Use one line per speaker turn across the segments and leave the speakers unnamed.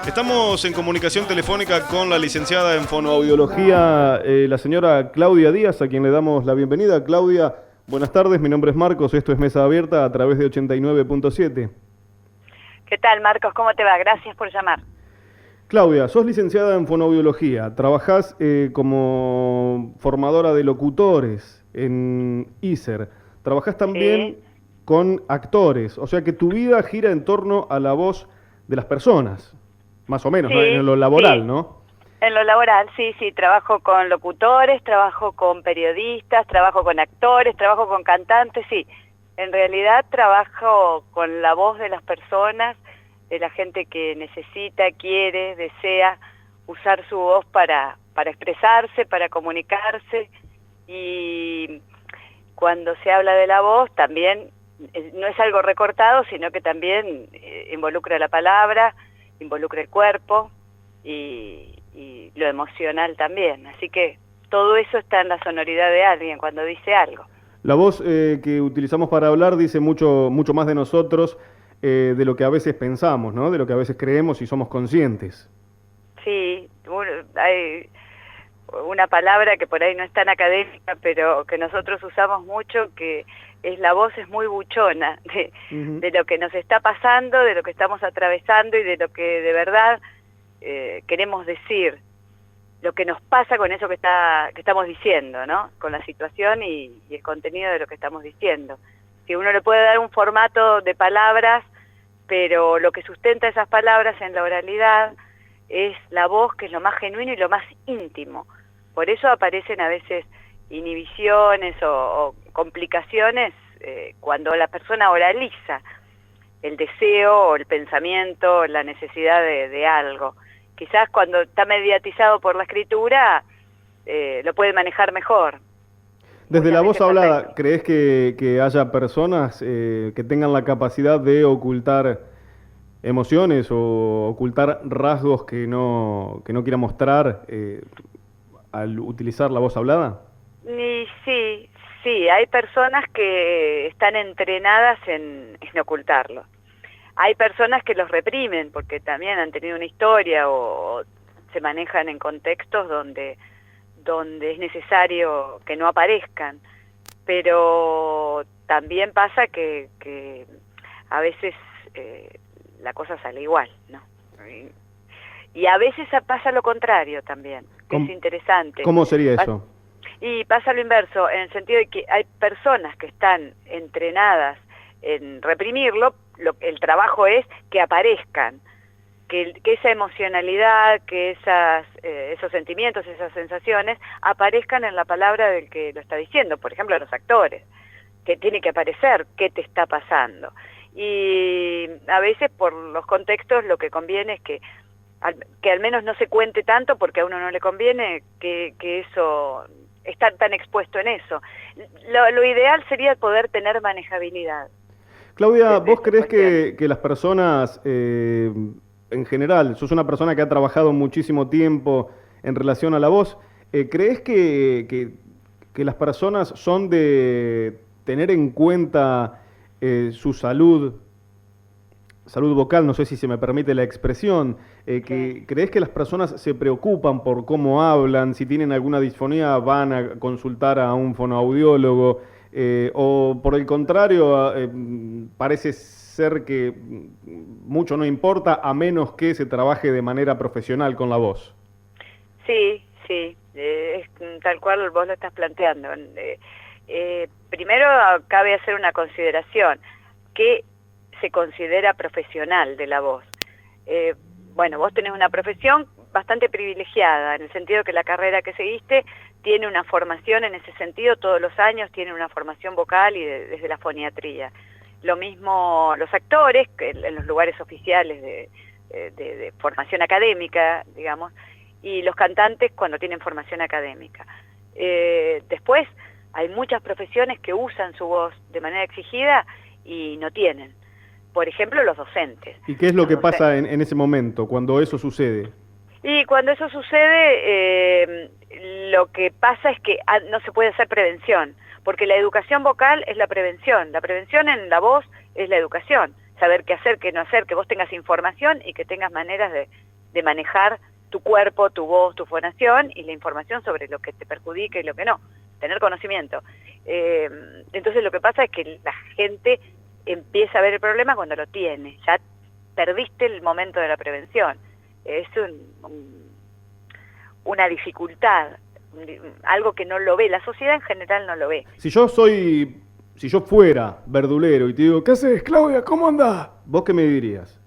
Estamos en comunicación telefónica con la licenciada en fonoaudiología, la señora Claudia Díaz, a quien le damos la bienvenida. Claudia, buenas tardes, mi nombre es Marcos, esto es Mesa Abierta a través de 89.7.
¿Qué tal, Marcos? ¿Cómo te va? Gracias por llamar.
Claudia, sos licenciada en fonoaudiología, trabajás como formadora de locutores en ISER, trabajás también con actores, o sea que tu vida gira en torno a la voz de las personas, más o menos, ¿no? En lo laboral, ¿no?
En lo laboral, sí, trabajo con locutores, trabajo con periodistas, trabajo con actores, trabajo con cantantes, sí. En realidad trabajo con la voz de las personas, de la gente que necesita, quiere, desea usar su voz para expresarse, para comunicarse, y cuando se habla de la voz también no es algo recortado, sino que también involucra la palabra, involucra el cuerpo y lo emocional también. Así que todo eso está en la sonoridad de alguien cuando dice algo.
La voz que utilizamos para hablar dice mucho más de nosotros de lo que a veces pensamos, ¿no? De lo que a veces creemos y somos conscientes.
Sí, hay una palabra que por ahí no es tan académica, pero que nosotros usamos mucho, que es la voz es muy buchona de lo que nos está pasando, de lo que estamos atravesando y de lo que de verdad queremos decir, lo que nos pasa con eso que estamos diciendo, ¿no? Con la situación y el contenido de lo que estamos diciendo. Que uno le puede dar un formato de palabras, pero lo que sustenta esas palabras en la oralidad es la voz, que es lo más genuino y lo más íntimo. Por eso aparecen a veces inhibiciones o complicaciones cuando la persona oraliza el deseo o el pensamiento, la necesidad de algo. Quizás cuando está mediatizado por la escritura lo puede manejar mejor.
Desde la voz hablada, ¿crees que haya personas que tengan la capacidad de ocultar emociones o ocultar rasgos que no quiera mostrar al utilizar la voz hablada?
Y sí, hay personas que están entrenadas en ocultarlo. Hay personas que los reprimen porque también han tenido una historia o se manejan en contextos donde es necesario que no aparezcan, pero también pasa que a veces la cosa sale igual, ¿no? Y a veces pasa lo contrario también, que es interesante.
¿Cómo sería eso?
Y pasa lo inverso, en el sentido de que hay personas que están entrenadas en reprimirlo, el trabajo es que aparezcan, que esa emocionalidad, que esos sentimientos, esas sensaciones, aparezcan en la palabra del que lo está diciendo. Por ejemplo, los actores, que tiene que aparecer qué te está pasando. Y a veces por los contextos lo que conviene es que al menos no se cuente tanto, porque a uno no le conviene que eso estar tan expuesto en eso. Lo ideal sería poder tener manejabilidad.
Claudia, ¿vos creés que las personas, en general, sos una persona que ha trabajado muchísimo tiempo en relación a la voz, ¿creés que las personas son de tener en cuenta su salud vocal, no sé si se me permite la expresión, ¿creés que las personas se preocupan por cómo hablan, si tienen alguna disfonía van a consultar a un fonoaudiólogo, o por el contrario, parece ser que mucho no importa a menos que se trabaje de manera profesional con la voz?
Sí, es tal cual vos lo estás planteando. Primero cabe hacer una consideración, que se considera profesional de la voz. Bueno, vos tenés una profesión bastante privilegiada, en el sentido que la carrera que seguiste tiene una formación en ese sentido, todos los años tiene una formación vocal y desde la foniatría. Lo mismo los actores, que en los lugares oficiales de formación académica, digamos, y los cantantes cuando tienen formación académica. Después hay muchas profesiones que usan su voz de manera exigida y no tienen. Por ejemplo, los docentes.
¿Y qué es lo que pasa en ese momento, cuando eso sucede?
Y cuando eso sucede, lo que pasa es que no se puede hacer prevención, porque la educación vocal es la prevención en la voz es la educación, saber qué hacer, qué no hacer, que vos tengas información y que tengas maneras de manejar tu cuerpo, tu voz, tu fonación y la información sobre lo que te perjudica y lo que no, tener conocimiento. Entonces lo que pasa es que la gente empieza a ver el problema cuando lo tiene, ya perdiste el momento de la prevención. Es una dificultad, algo que no lo ve, la sociedad en general no lo ve.
Si yo fuera verdulero y te digo, ¿qué haces, Claudia? ¿Cómo andás? ¿Vos qué me dirías?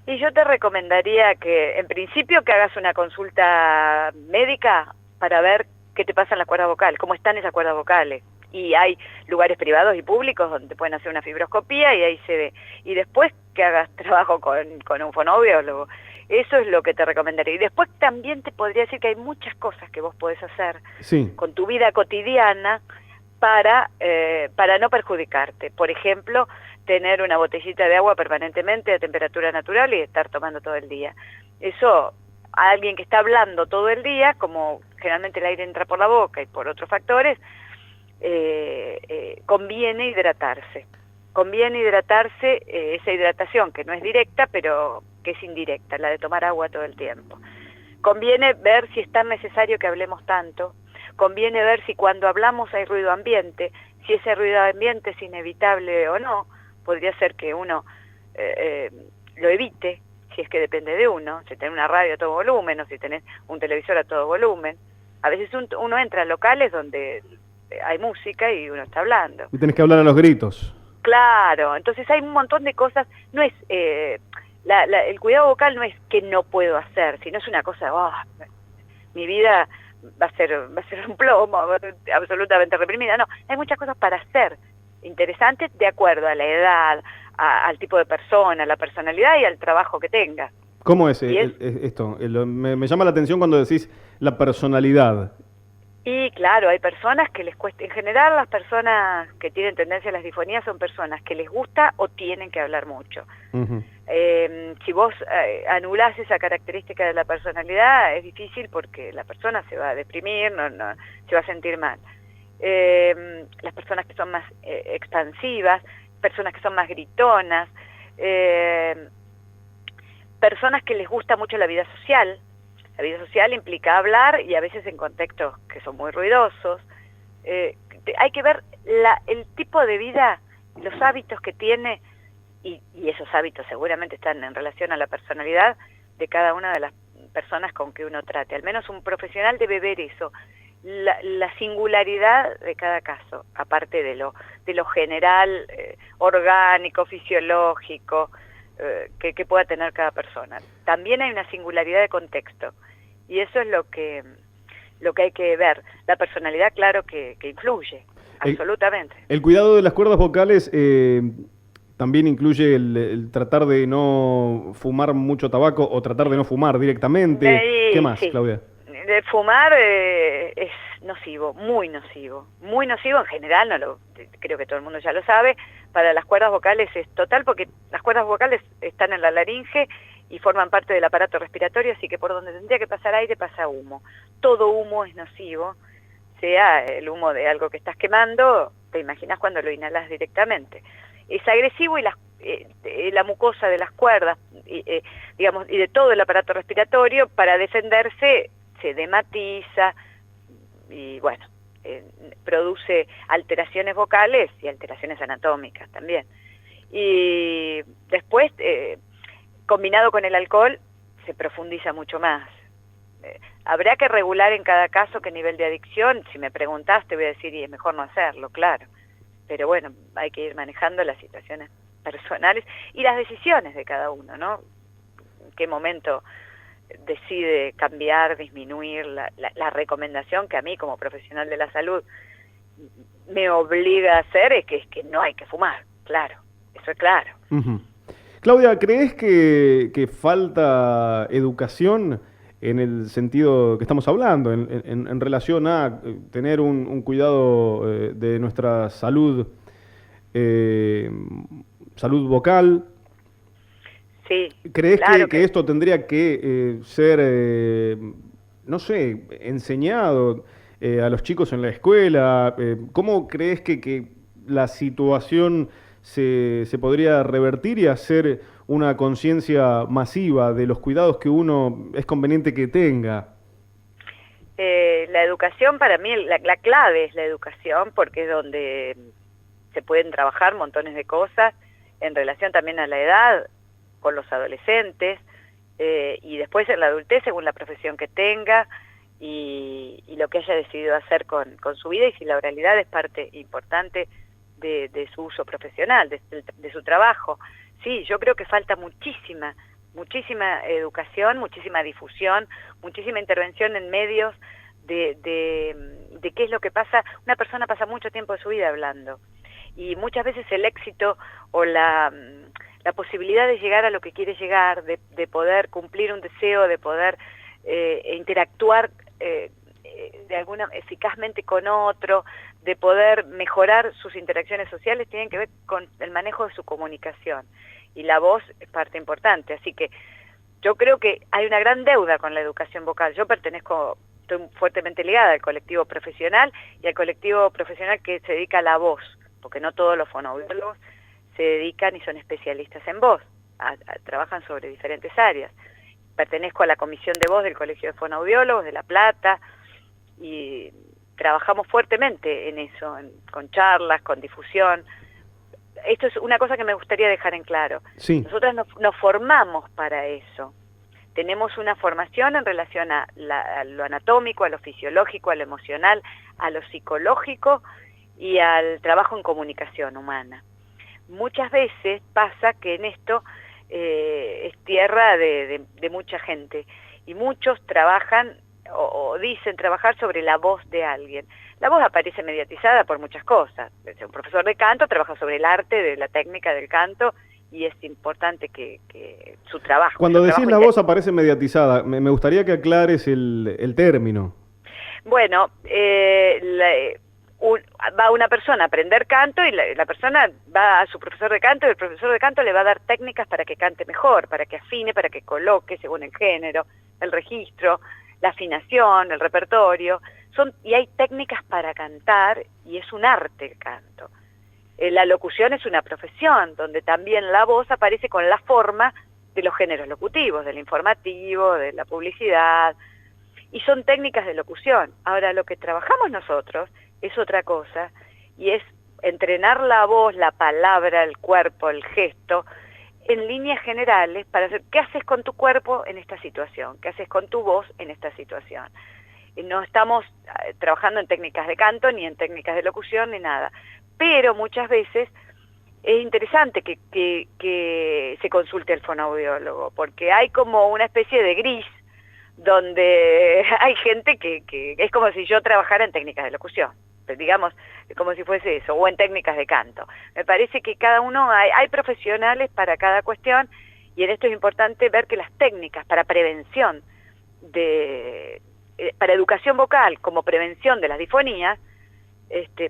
Y yo te recomendaría que, en principio, que hagas una consulta médica para ver qué te pasa en las cuerdas vocales, cómo están esas cuerdas vocales. Y hay lugares privados y públicos donde pueden hacer una fibroscopía y ahí se ve. Y después que hagas trabajo con un fonoaudiólogo. Eso es lo que te recomendaría. Y después también te podría decir que hay muchas cosas que vos podés hacer con tu vida cotidiana para no perjudicarte. Por ejemplo, tener una botellita de agua permanentemente a temperatura natural y estar tomando todo el día. Eso, a alguien que está hablando todo el día, como generalmente el aire entra por la boca y por otros factores, conviene hidratarse. Conviene hidratarse, esa hidratación que no es directa, pero que es indirecta, la de tomar agua todo el tiempo. Conviene ver si es tan necesario que hablemos tanto. Conviene ver si cuando hablamos hay ruido ambiente, si ese ruido ambiente es inevitable o no. Podría ser que uno lo evite, si es que depende de uno, si tenés una radio a todo volumen o si tenés un televisor a todo volumen. A veces uno entra a locales donde hay música y uno está hablando.
Y tenés que hablar a los gritos.
Claro, entonces hay un montón de cosas, no es el cuidado vocal no es que no puedo hacer, sino es una cosa, mi vida va a ser un plomo, absolutamente reprimida. No, hay muchas cosas para hacer interesantes de acuerdo a la edad, al tipo de persona, a la personalidad y al trabajo que tenga.
¿Cómo es esto? Me llama la atención cuando decís la personalidad.
Y claro, hay personas que les cuesta, en general las personas que tienen tendencia a las disfonías son personas que les gusta o tienen que hablar mucho.
Uh-huh.
Si vos anulás esa característica de la personalidad, es difícil porque la persona se va a deprimir, no se va a sentir mal. Las personas que son más expansivas, personas que son más gritonas, personas que les gusta mucho la vida social. La vida social implica hablar y a veces en contextos que son muy ruidosos. Hay que ver el tipo de vida, los hábitos que tiene, y esos hábitos seguramente están en relación a la personalidad de cada una de las personas con que uno trate. Al menos un profesional debe ver eso, la singularidad de cada caso, aparte de lo general, orgánico, fisiológico, que pueda tener cada persona. También hay una singularidad de contexto. Y eso es lo que hay que ver. La personalidad, claro que influye, absolutamente.
El cuidado de las cuerdas vocales también incluye el tratar de no fumar mucho tabaco o tratar de no fumar directamente. ¿Qué más, sí, Claudia?
De fumar es nocivo, muy nocivo. Muy nocivo en general, creo que todo el mundo ya lo sabe. Para las cuerdas vocales es total porque las cuerdas vocales están en la laringe y forman parte del aparato respiratorio, así que por donde tendría que pasar aire pasa humo. Todo humo es nocivo, sea el humo de algo que estás quemando, te imaginas cuando lo inhalas directamente. Es agresivo y la mucosa de las cuerdas, y de todo el aparato respiratorio, para defenderse se dematiza y bueno, produce alteraciones vocales y alteraciones anatómicas también. Y después, combinado con el alcohol, se profundiza mucho más. Habrá que regular en cada caso qué nivel de adicción. Si me preguntás, te voy a decir, y es mejor no hacerlo, claro. Pero bueno, hay que ir manejando las situaciones personales y las decisiones de cada uno, ¿no? En qué momento decide cambiar, disminuir la recomendación que a mí como profesional de la salud me obliga a hacer, es que no hay que fumar, claro, eso es claro.
Uh-huh. Claudia, ¿crees que falta educación en el sentido que estamos hablando, en relación a tener un cuidado de nuestra salud vocal?
Sí.
¿Crees claro que esto tendría que ser, no sé, enseñado a los chicos en la escuela? ¿Cómo crees que la situación se podría revertir y hacer una conciencia masiva de los cuidados que uno es conveniente que tenga?
La educación, para mí, la clave es la educación, porque es donde se pueden trabajar montones de cosas en relación también a la edad, con los adolescentes, y después en la adultez, según la profesión que tenga, y lo que haya decidido hacer con su vida, y si la oralidad es parte importante de su uso profesional, de su trabajo. Sí, yo creo que falta muchísima educación, muchísima difusión, muchísima intervención en medios de qué es lo que pasa. Una persona pasa mucho tiempo de su vida hablando, y muchas veces el éxito o la posibilidad de llegar a lo que quiere llegar, de poder cumplir un deseo, de poder interactuar de alguna eficazmente con otro, de poder mejorar sus interacciones sociales, tienen que ver con el manejo de su comunicación, y la voz es parte importante. Así que yo creo que hay una gran deuda con la educación vocal. Yo estoy fuertemente ligada al colectivo profesional y al colectivo profesional que se dedica a la voz, porque no todos los fonoaudiólogos se dedican y son especialistas en voz, trabajan sobre diferentes áreas. Pertenezco a la comisión de voz del Colegio de Fonoaudiólogos de La Plata, y trabajamos fuertemente en eso, con charlas, con difusión. Esto es una cosa que me gustaría dejar en claro.
Sí.
Nosotros nos formamos para eso. Tenemos una formación en relación a lo anatómico, a lo fisiológico, a lo emocional, a lo psicológico y al trabajo en comunicación humana. Muchas veces pasa que en esto es tierra de mucha gente, y muchos trabajan o dicen trabajar sobre la voz de alguien. La voz aparece mediatizada por muchas cosas. Un profesor de canto trabaja sobre el arte de la técnica del canto, y es importante que su trabajo...
Cuando decís la voz aparece mediatizada, me gustaría que aclares el término.
Bueno, va una persona a aprender canto, y la persona va a su profesor de canto, y el profesor de canto le va a dar técnicas para que cante mejor, para que afine, para que coloque según el género, el registro, la afinación, el repertorio. Y hay técnicas para cantar, y es un arte el canto. La locución es una profesión, donde también la voz aparece con la forma de los géneros locutivos, del informativo, de la publicidad, y son técnicas de locución. Ahora, lo que trabajamos nosotros es otra cosa, y es entrenar la voz, la palabra, el cuerpo, el gesto, en líneas generales, para hacer qué haces con tu cuerpo en esta situación, qué haces con tu voz en esta situación. No estamos trabajando en técnicas de canto, ni en técnicas de locución, ni nada. Pero muchas veces es interesante que se consulte al fonoaudiólogo, porque hay como una especie de gris, donde hay gente que es como si yo trabajara en técnicas de locución, digamos, como si fuese eso, o en técnicas de canto. Me parece que cada uno, hay profesionales para cada cuestión, y en esto es importante ver que las técnicas para prevención, para educación vocal, como prevención de las disfonías,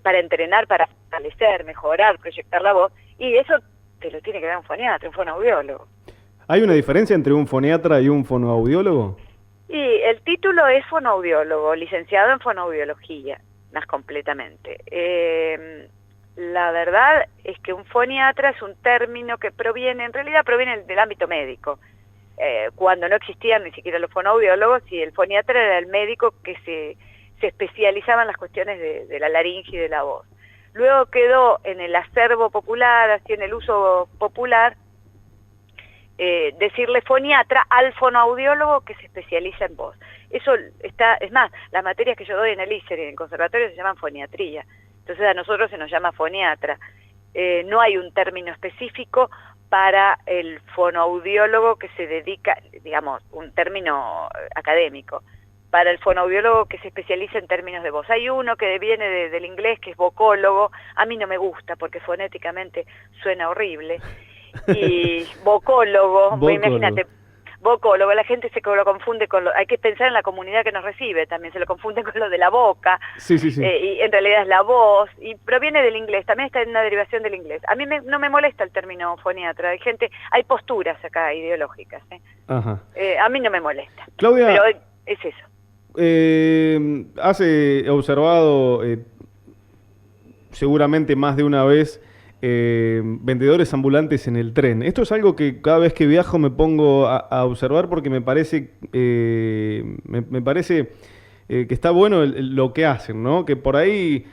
para entrenar, para fortalecer, mejorar, proyectar la voz, y eso te lo tiene que dar un foniatra, un fonoaudiólogo.
¿Hay una diferencia entre un foniatra y un fonoaudiólogo?
Y el título es fonoaudiólogo, licenciado en fonoaudiología, más completamente. La verdad es que un foniatra es un término que en realidad proviene del ámbito médico. Cuando no existían ni siquiera los fonoaudiólogos, y el foniatra era el médico que se especializaba en las cuestiones de la laringe y de la voz. Luego quedó en el acervo popular, así en el uso popular, decirle foniatra al fonoaudiólogo que se especializa en voz. Eso es más, las materias que yo doy en el ISER y en el conservatorio se llaman foniatría. Entonces a nosotros se nos llama foniatra. No hay un término específico para el fonoaudiólogo que se dedica, digamos, un término académico, para el fonoaudiólogo que se especializa en términos de voz. Hay uno que viene del inglés, que es vocólogo. A mí no me gusta porque fonéticamente suena horrible. Y vocólogo, imagínate, vocólogo, la gente se lo confunde con hay que pensar en la comunidad que nos recibe, también se lo confunde con lo de la boca.
Sí.
Y en realidad es la voz, y proviene del inglés, también está en una derivación del inglés. A mí no me molesta el término foniatra, hay posturas acá ideológicas,
Ajá.
A mí no me molesta.
Claudia,
pero es eso.
Has observado seguramente más de una vez vendedores ambulantes en el tren. Esto es algo que cada vez que viajo me pongo a observar porque me parece, me parece que está bueno lo que hacen, ¿no? Que por ahí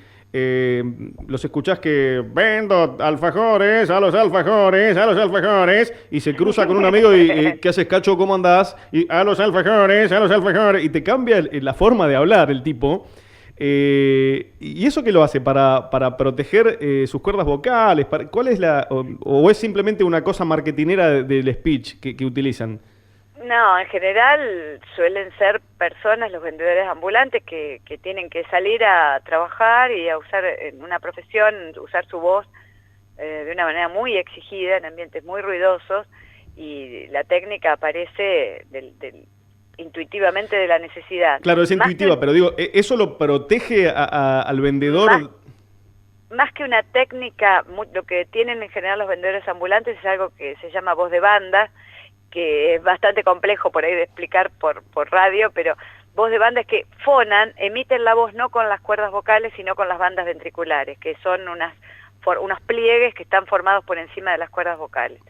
los escuchás que vendo alfajores, a los alfajores, a los alfajores, y se cruza con un amigo y ¿qué haces, Cacho? ¿Cómo andás? Y a los alfajores, y te cambia la forma de hablar el tipo. ¿Y eso qué lo hace? ¿Para proteger sus cuerdas vocales? ¿Cuál es o es simplemente una cosa marketinera del speech que utilizan?
No, en general suelen ser personas, los vendedores ambulantes, que tienen que salir a trabajar y a usar en una profesión, usar su voz de una manera muy exigida, en ambientes muy ruidosos, y la técnica aparece intuitivamente de la necesidad.
Claro, es intuitiva, pero digo, ¿eso lo protege al vendedor?
Más que una técnica, lo que tienen en general los vendedores ambulantes es algo que se llama voz de banda, que es bastante complejo por ahí de explicar por radio, pero voz de banda es que fonan, emiten la voz no con las cuerdas vocales, sino con las bandas ventriculares, que son unos pliegues que están formados por encima de las cuerdas vocales.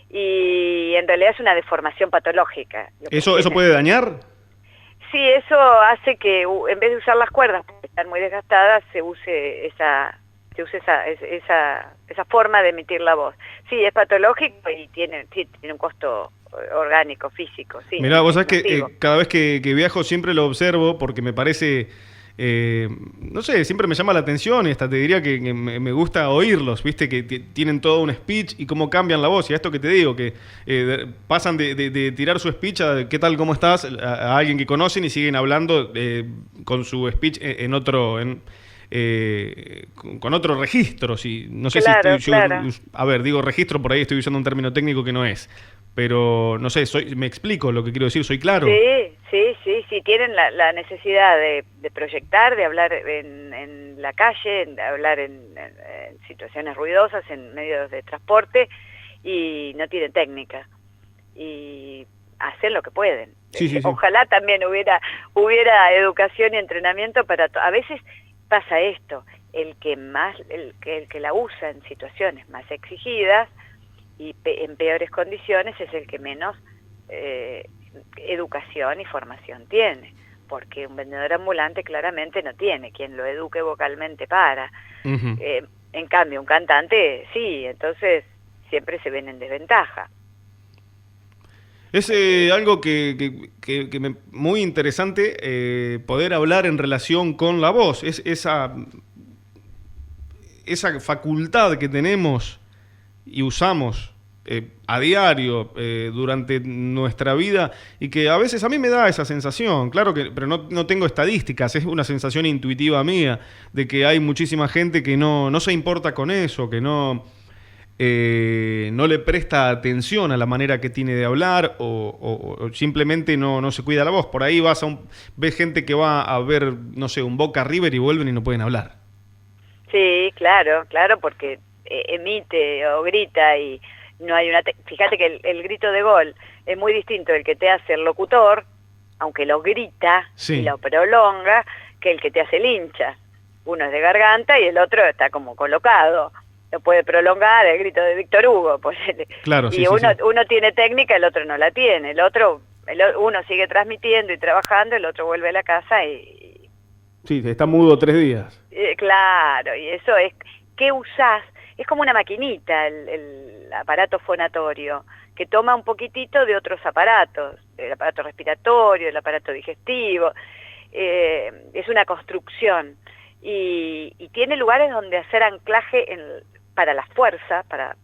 Y en realidad es una deformación patológica.
¿Eso puede dañar?
Sí, eso hace que en vez de usar las cuerdas, porque están muy desgastadas, se use esa forma de emitir la voz. Sí, es patológico y tiene un costo orgánico, físico. Sí,
mirá, vos sabés que cada vez que viajo siempre lo observo porque me parece, no sé, siempre me llama la atención y hasta te diría que me gusta oírlos, viste, que tienen todo un speech y cómo cambian la voz. Y a esto que te digo, que pasan de tirar su speech a ¿qué tal, cómo estás? A alguien que conocen y siguen hablando con su speech con otro registro. No sé,
claro,
si a ver, digo registro, por ahí estoy usando un término técnico que no es, pero no sé, me explico lo que quiero decir, ¿soy claro?
Sí, tienen la necesidad de proyectar, de hablar en la calle, de hablar en situaciones ruidosas, en medios de transporte, y no tienen técnica, y hacen lo que pueden.
Sí.
Ojalá también hubiera educación y entrenamiento para a veces pasa esto, el que la usa en situaciones más exigidas y en peores condiciones es el que menos educación y formación tiene, porque un vendedor ambulante claramente no tiene quien lo eduque vocalmente para. En cambio, un cantante sí, entonces siempre se ven en desventaja.
Es algo muy interesante poder hablar en relación con la voz. Es esa facultad que tenemos y usamos a diario durante nuestra vida y que a veces a mí me da esa sensación, claro que, pero no tengo estadísticas, es una sensación intuitiva mía de que hay muchísima gente que no se importa con eso, que no le presta atención a la manera que tiene de hablar o simplemente no se cuida la voz. Por ahí ves gente que va a ver, no sé, un Boca River y vuelven y no pueden hablar.
Sí, claro, porque emite o grita y no hay fíjate que el grito de gol es muy distinto el que te hace el locutor, aunque lo grita y lo prolonga, que el que te hace el hincha. Uno es de garganta y el otro está como colocado. Lo puede prolongar el grito de Víctor Hugo,
claro,
y uno tiene técnica, el otro no la tiene. Uno sigue transmitiendo y trabajando, el otro vuelve a la casa y
sí, está mudo 3 días.
Claro, y eso es, ¿qué usás? Es como una maquinita el aparato fonatorio, que toma un poquitito de otros aparatos, el aparato respiratorio, el aparato digestivo, es una construcción, y tiene lugares donde hacer anclaje para la fuerza, para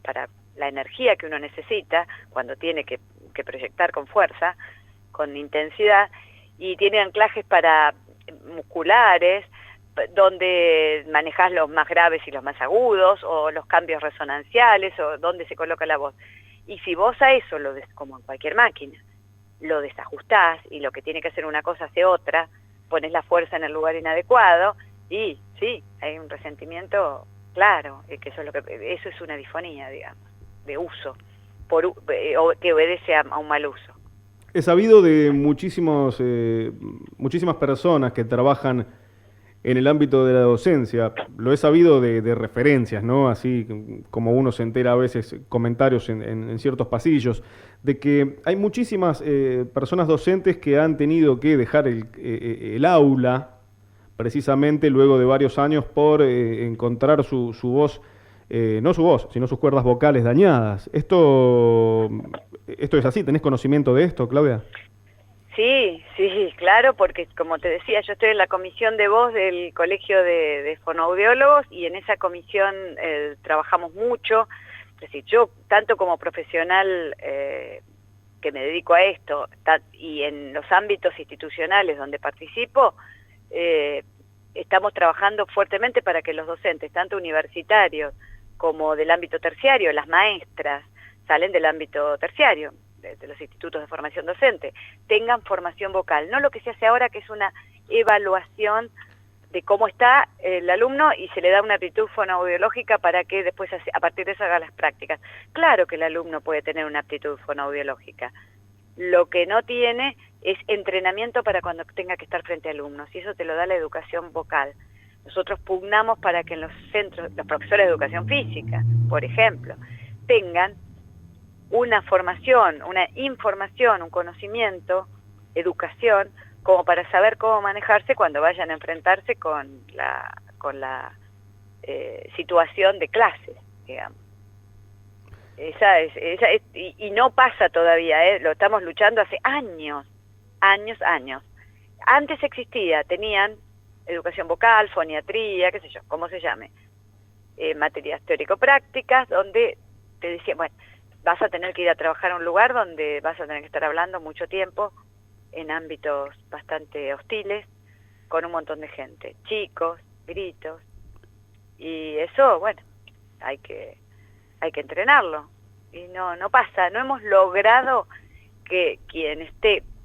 la energía que uno necesita, cuando tiene que proyectar con fuerza, con intensidad, y tiene anclajes para musculares, donde manejás los más graves y los más agudos, o los cambios resonanciales, o donde se coloca la voz. Y si vos a eso, como en cualquier máquina, lo desajustás, y lo que tiene que hacer una cosa hace otra, pones la fuerza en el lugar inadecuado, y sí, hay un resentimiento claro, que eso es una disfonía, digamos, de uso, que obedece a un mal uso.
He sabido de muchísimas personas que trabajan en el ámbito de la docencia. Lo he sabido de referencias, ¿no? Así como uno se entera a veces, comentarios en ciertos pasillos, de que hay muchísimas personas docentes que han tenido que dejar el aula, precisamente luego de varios años, por encontrar su voz, no su voz, sino sus cuerdas vocales dañadas. Esto es así, ¿tenés conocimiento de esto, Claudia?
Sí, sí, claro, porque como te decía, yo estoy en la comisión de voz del Colegio de Fonoaudiólogos y en esa comisión trabajamos mucho. Es decir, yo, tanto como profesional que me dedico a esto y en los ámbitos institucionales donde participo, estamos trabajando fuertemente para que los docentes, tanto universitarios como del ámbito terciario, las maestras salen del ámbito terciario, de los institutos de formación docente, tengan formación vocal, no lo que se hace ahora, que es una evaluación de cómo está el alumno y se le da una aptitud fonoaudiológica para que después a partir de eso haga las prácticas. Claro que el alumno puede tener una aptitud fonoaudiológica, lo que no tiene es entrenamiento para cuando tenga que estar frente a alumnos, y eso te lo da la educación vocal. Nosotros pugnamos para que en los centros, los profesores de educación física, por ejemplo, tengan una formación, una información, un conocimiento, educación, como para saber cómo manejarse cuando vayan a enfrentarse con la situación de clases, digamos. Y no pasa todavía, lo estamos luchando hace años. Antes existía, tenían educación vocal, foniatría, qué sé yo, cómo se llame, materias teórico-prácticas, donde te decían, bueno, vas a tener que ir a trabajar a un lugar donde vas a tener que estar hablando mucho tiempo, en ámbitos bastante hostiles, con un montón de gente, chicos, gritos, y eso, bueno, hay que entrenarlo, y no pasa, no hemos logrado que quien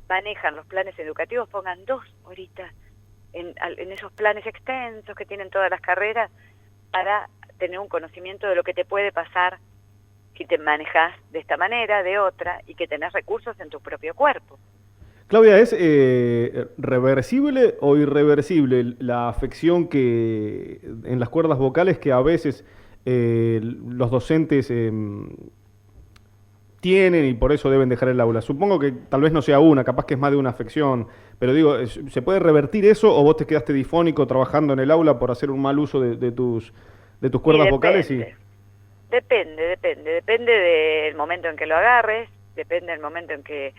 manejan los planes educativos pongan 2 horitas en esos planes extensos que tienen todas las carreras para tener un conocimiento de lo que te puede pasar si te manejas de esta manera, de otra, y que tenés recursos en tu propio cuerpo.
Claudia, ¿es reversible o irreversible la afección que en las cuerdas vocales que a veces los docentes tienen y por eso deben dejar el aula? Supongo que tal vez no sea una, capaz que es más de una afección, pero digo, ¿se puede revertir eso o vos te quedaste difónico trabajando en el aula por hacer un mal uso de tus cuerdas vocales?
Depende del momento en que lo agarres, depende del momento en que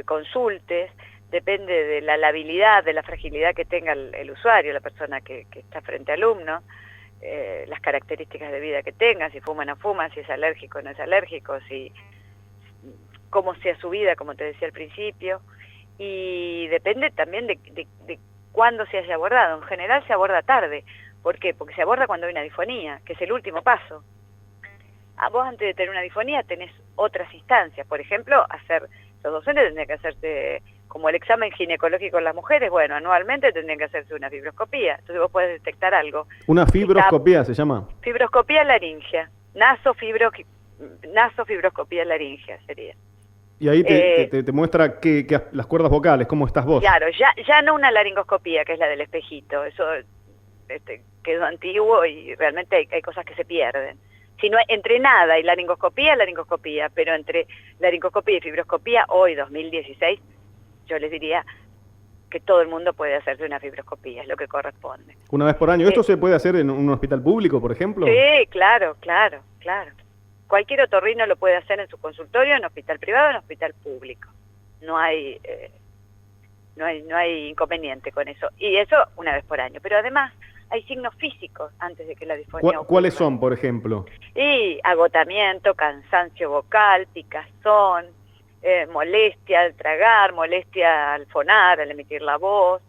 consultes, depende de la labilidad, de la fragilidad que tenga el usuario, la persona que está frente al alumno, las características de vida que tenga, si fuma o no fuma, si es alérgico o no es alérgico, cómo sea su vida, como te decía al principio, y depende también de cuándo se haya abordado. En general se aborda tarde. ¿Por qué? Porque se aborda cuando hay una disfonía, que es el último paso. Vos antes de tener una disfonía tenés otras instancias, por ejemplo, los docentes tendrían que hacerse, como el examen ginecológico en las mujeres, bueno, anualmente tendrían que hacerse una fibroscopía, entonces vos podés detectar algo.
¿Una fibroscopía se llama?
Fibroscopía laringea, nasofibroscopía laringea sería.
Y ahí te muestra las cuerdas vocales, cómo estás vos.
Claro, ya no una laringoscopía, que es la del espejito, eso quedó antiguo y realmente hay cosas que se pierden. Sino entre nada y laringoscopía, pero entre laringoscopía y fibroscopía, hoy 2016, yo les diría que todo el mundo puede hacerse una fibroscopía, es lo que corresponde.
¿Una vez por año? ¿Esto se puede hacer en un hospital público, por ejemplo?
Sí, claro. Cualquier otorrino lo puede hacer en su consultorio, en hospital privado, en hospital público. No hay inconveniente con eso. Y eso una vez por año. Pero además hay signos físicos antes de que la disfonía ocurra.
¿Cuáles son, por ejemplo?
Y agotamiento, cansancio vocal, picazón, molestia al tragar, molestia al fonar, al emitir la voz,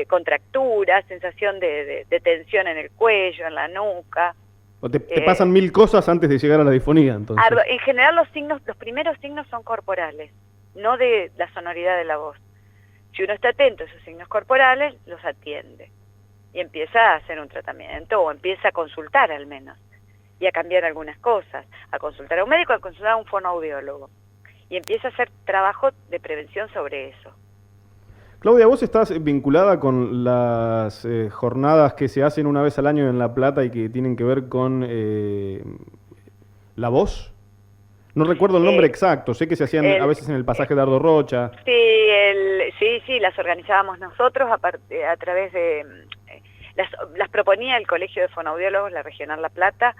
contracturas, sensación de tensión en el cuello, en la nuca.
¿O te pasan 1000 cosas antes de llegar a la disfonía, entonces?
En general los primeros signos son corporales, no de la sonoridad de la voz. Si uno está atento a esos signos corporales, los atiende. Y empieza a hacer un tratamiento, o empieza a consultar al menos, y a cambiar algunas cosas, a consultar a un médico, a consultar a un fonoaudiólogo, y empieza a hacer trabajo de prevención sobre eso.
Claudia, vos estás vinculada con las jornadas que se hacen una vez al año en La Plata y que tienen que ver con La Voz. No recuerdo el nombre exacto, sé que se hacían a veces en el pasaje de Ardo Rocha.
Sí, las organizábamos nosotros a través de... las proponía el Colegio de Fonoaudiólogos, la Regional La Plata.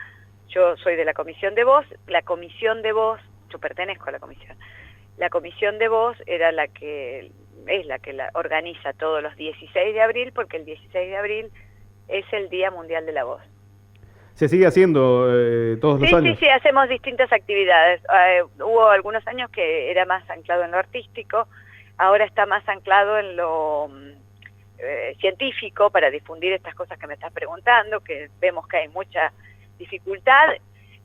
Yo soy de la Comisión de Voz. La Comisión de Voz, yo pertenezco a la Comisión. La Comisión de Voz es la que la organiza todos los 16 de abril, porque el 16 de abril es el Día Mundial de la Voz.
¿Se sigue haciendo todos los años?
Sí, hacemos distintas actividades. Hubo algunos años que era más anclado en lo artístico, ahora está más anclado en lo científico para difundir estas cosas que me estás preguntando, que vemos que hay mucha dificultad,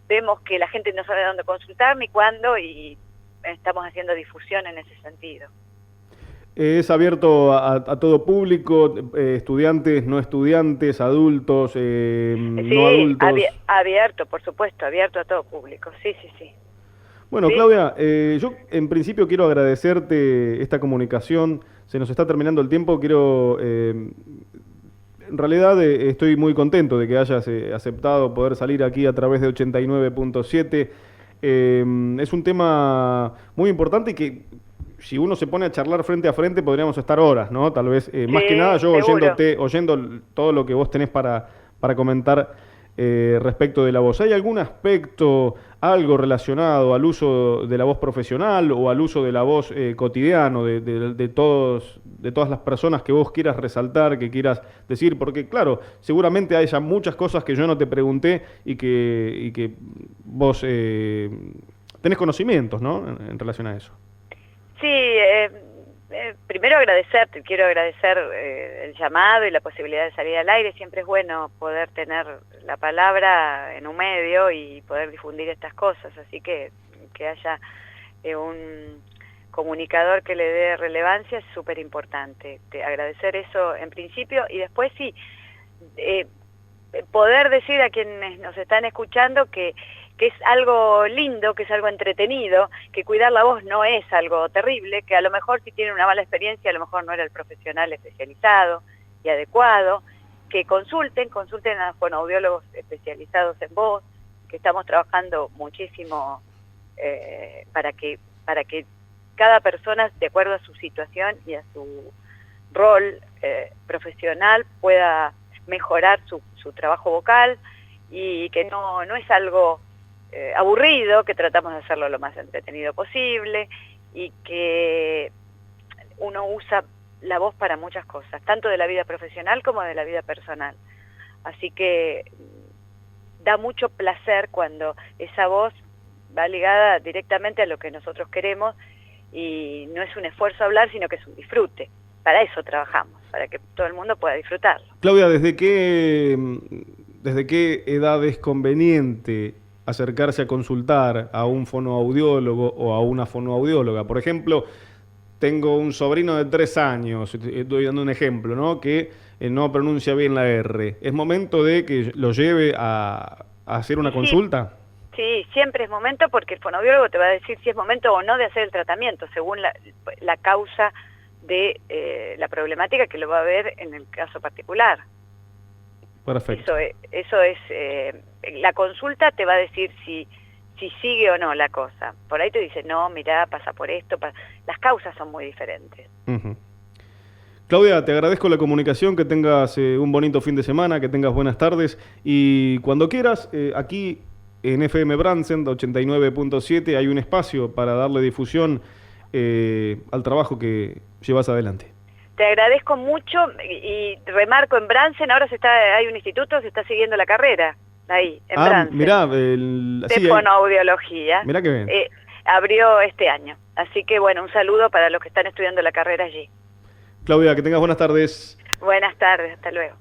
vemos que la gente no sabe dónde consultar ni cuándo y estamos haciendo difusión en ese sentido.
¿Es abierto a todo público, estudiantes, no estudiantes, adultos, no adultos?
Abierto, por supuesto, abierto a todo público, sí.
Bueno,
¿Sí?
Claudia, yo en principio quiero agradecerte esta comunicación, se nos está terminando el tiempo, en realidad estoy muy contento de que hayas aceptado poder salir aquí a través de 89.7. Es un tema muy importante y que si uno se pone a charlar frente a frente podríamos estar horas, ¿no? Tal vez, más que nada yo oyendo todo lo que vos tenés para comentar respecto de la voz. ¿Hay algún aspecto, algo relacionado al uso de la voz profesional o al uso de la voz cotidiano de todas las personas que vos quieras resaltar, que quieras decir? Porque claro, seguramente haya muchas cosas que yo no te pregunté y que vos tenés conocimientos, ¿no? En relación a eso.
Sí, primero quiero agradecer el llamado y la posibilidad de salir al aire. Siempre es bueno poder tener la palabra en un medio y poder difundir estas cosas, así que haya un comunicador que le dé relevancia es súper importante. Agradecer eso en principio y después sí, poder decir a quienes nos están escuchando que es algo lindo, que es algo entretenido, que cuidar la voz no es algo terrible, que a lo mejor si tienen una mala experiencia, a lo mejor no era el profesional especializado y adecuado, que consulten a fonoaudiólogos especializados en voz, que estamos trabajando muchísimo para que cada persona, de acuerdo a su situación y a su rol profesional, pueda mejorar su trabajo vocal y que no es algo aburrido, que tratamos de hacerlo lo más entretenido posible y que uno usa la voz para muchas cosas, tanto de la vida profesional como de la vida personal. Así que da mucho placer cuando esa voz va ligada directamente a lo que nosotros queremos y no es un esfuerzo hablar, sino que es un disfrute. Para eso trabajamos, para que todo el mundo pueda disfrutarlo.
Claudia, ¿desde qué edad es conveniente acercarse a consultar a un fonoaudiólogo o a una fonoaudióloga? Por ejemplo, tengo un sobrino de 3 años, estoy dando un ejemplo, ¿no? Que no pronuncia bien la R. ¿Es momento de que lo lleve a hacer una consulta?
Sí, siempre es momento, porque el fonoaudiólogo te va a decir si es momento o no de hacer el tratamiento, según la causa de la problemática que lo va a ver en el caso particular.
Perfecto.
Eso es la consulta te va a decir si sigue o no la cosa. Por ahí te dice, no, mirá, pasa por esto. Las causas son muy diferentes.
Claudia, te agradezco la comunicación, que tengas un bonito fin de semana, que tengas buenas tardes y cuando quieras, aquí en FM Brandsen 89.7 hay un espacio para darle difusión al trabajo que llevas adelante.
Te agradezco mucho y remarco, en Brandsen ahora hay un instituto, se está siguiendo la carrera, ahí, en Brandsen.
Mirá,
de fonoaudiología.
Mirá que bien.
Abrió este año. Así que bueno, un saludo para los que están estudiando la carrera allí.
Claudia, que tengas buenas tardes.
Buenas tardes, hasta luego.